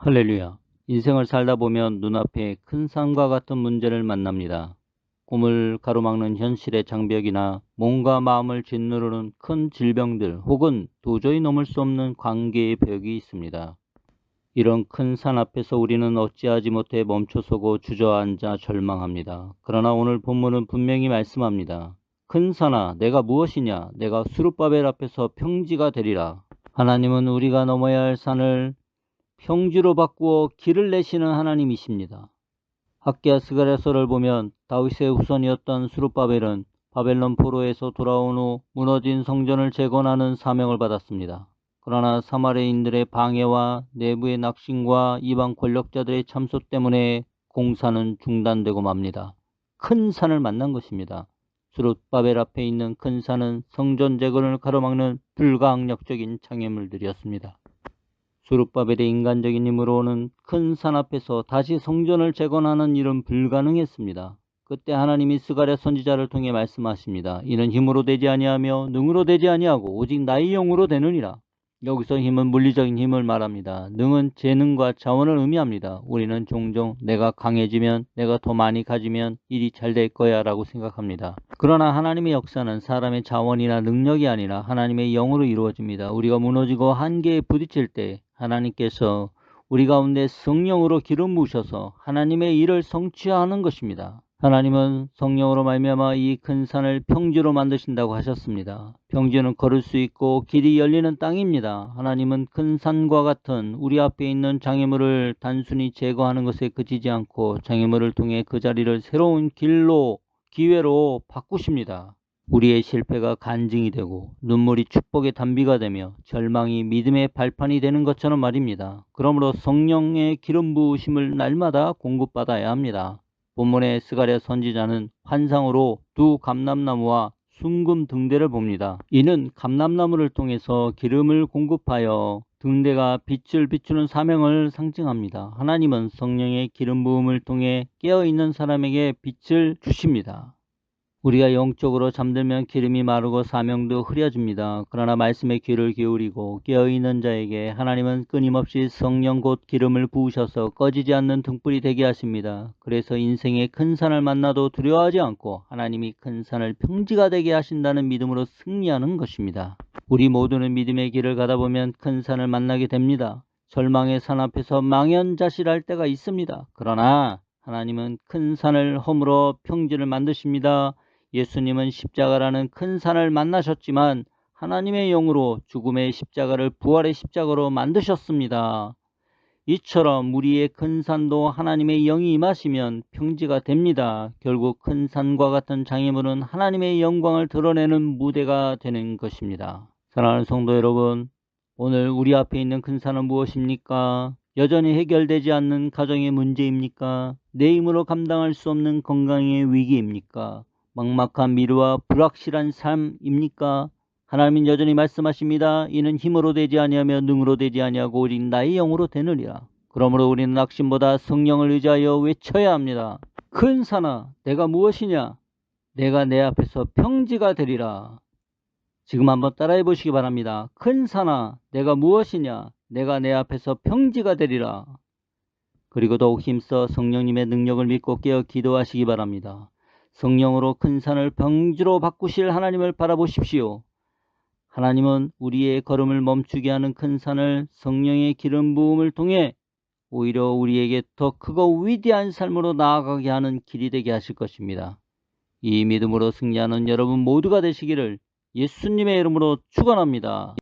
할렐루야. 인생을 살다 보면 눈앞에 큰 산과 같은 문제를 만납니다. 꿈을 가로막는 현실의 장벽이나 몸과 마음을 짓누르는 큰 질병들 혹은 도저히 넘을 수 없는 관계의 벽이 있습니다. 이런 큰 산 앞에서 우리는 어찌하지 못해 멈춰서고 주저앉아 절망합니다. 그러나 오늘 본문은 분명히 말씀합니다. 큰 산아, 내가 무엇이냐? 내가 수룹바벨 앞에서 평지가 되리라. 하나님은 우리가 넘어야 할 산을 평지로 바꾸어 길을 내시는 하나님이십니다. 학개야 스가랴서를 보면 다윗의 후손이었던 스룹바벨은 바벨론 포로에서 돌아온 후 무너진 성전을 재건하는 사명을 받았습니다. 그러나 사마리아인들의 방해와 내부의 낙심과 이방 권력자들의 참소 때문에 공사는 중단되고 맙니다. 큰 산을 만난 것입니다. 스룹바벨 앞에 있는 큰 산은 성전 재건을 가로막는 불가항력적인 장애물들이었습니다. 스룹바벨의 인간적인 힘으로는 큰 산 앞에서 다시 성전을 재건하는 일은 불가능했습니다. 그때 하나님이 스가랴 선지자를 통해 말씀하십니다. 이는 힘으로 되지 아니하며 능으로 되지 아니하고 오직 나의 영으로 되느니라. 여기서 힘은 물리적인 힘을 말합니다. 능은 재능과 자원을 의미합니다. 우리는 종종 내가 강해지면, 내가 더 많이 가지면 일이 잘 될 거야 라고 생각합니다. 그러나 하나님의 역사는 사람의 자원이나 능력이 아니라 하나님의 영으로 이루어집니다. 우리가 무너지고 한계에 부딪힐 때 하나님께서 우리 가운데 성령으로 기름 부으셔서 하나님의 일을 성취하는 것입니다. 하나님은 성령으로 말미암아 이 큰 산을 평지로 만드신다고 하셨습니다. 평지는 걸을 수 있고 길이 열리는 땅입니다. 하나님은 큰 산과 같은 우리 앞에 있는 장애물을 단순히 제거하는 것에 그치지 않고 장애물을 통해 그 자리를 새로운 길로, 기회로 바꾸십니다. 우리의 실패가 간증이 되고 눈물이 축복의 단비가 되며 절망이 믿음의 발판이 되는 것처럼 말입니다. 그러므로 성령의 기름 부으심을 날마다 공급받아야 합니다. 본문의 스가랴 선지자는 환상으로 두 감람나무와 순금 등대를 봅니다. 이는 감람나무를 통해서 기름을 공급하여 등대가 빛을 비추는 사명을 상징합니다. 하나님은 성령의 기름 부음을 통해 깨어있는 사람에게 빛을 주십니다. 우리가 영적으로 잠들면 기름이 마르고 사명도 흐려집니다. 그러나 말씀에 귀를 기울이고 깨어있는 자에게 하나님은 끊임없이 성령 곧 기름을 부으셔서 꺼지지 않는 등불이 되게 하십니다. 그래서 인생의 큰 산을 만나도 두려워하지 않고 하나님이 큰 산을 평지가 되게 하신다는 믿음으로 승리하는 것입니다. 우리 모두는 믿음의 길을 가다 보면 큰 산을 만나게 됩니다. 절망의 산 앞에서 망연자실할 때가 있습니다. 그러나 하나님은 큰 산을 허물어 평지를 만드십니다. 예수님은 십자가라는 큰 산을 만나셨지만 하나님의 영으로 죽음의 십자가를 부활의 십자가로 만드셨습니다. 이처럼 우리의 큰 산도 하나님의 영이 임하시면 평지가 됩니다. 결국 큰 산과 같은 장애물은 하나님의 영광을 드러내는 무대가 되는 것입니다. 사랑하는 성도 여러분, 오늘 우리 앞에 있는 큰 산은 무엇입니까? 여전히 해결되지 않는 가정의 문제입니까? 내 힘으로 감당할 수 없는 건강의 위기입니까? 막막한 미래와 불확실한 삶입니까? 하나님은 여전히 말씀하십니다. 이는 힘으로 되지 아니하며 능으로 되지 아니하고 오직 나의 영으로 되느니라. 그러므로 우리는 낙심보다 성령을 의지하여 외쳐야 합니다. 큰 산아, 내가 무엇이냐? 내가 내 앞에서 평지가 되리라. 지금 한번 따라해 보시기 바랍니다. 큰 산아, 내가 무엇이냐? 내가 내 앞에서 평지가 되리라. 그리고 더욱 힘써 성령님의 능력을 믿고 깨어 기도하시기 바랍니다. 성령으로 큰 산을 평지로 바꾸실 하나님을 바라보십시오. 하나님은 우리의 걸음을 멈추게 하는 큰 산을 성령의 기름 부음을 통해 오히려 우리에게 더 크고 위대한 삶으로 나아가게 하는 길이 되게 하실 것입니다. 이 믿음으로 승리하는 여러분 모두가 되시기를 예수님의 이름으로 축원합니다.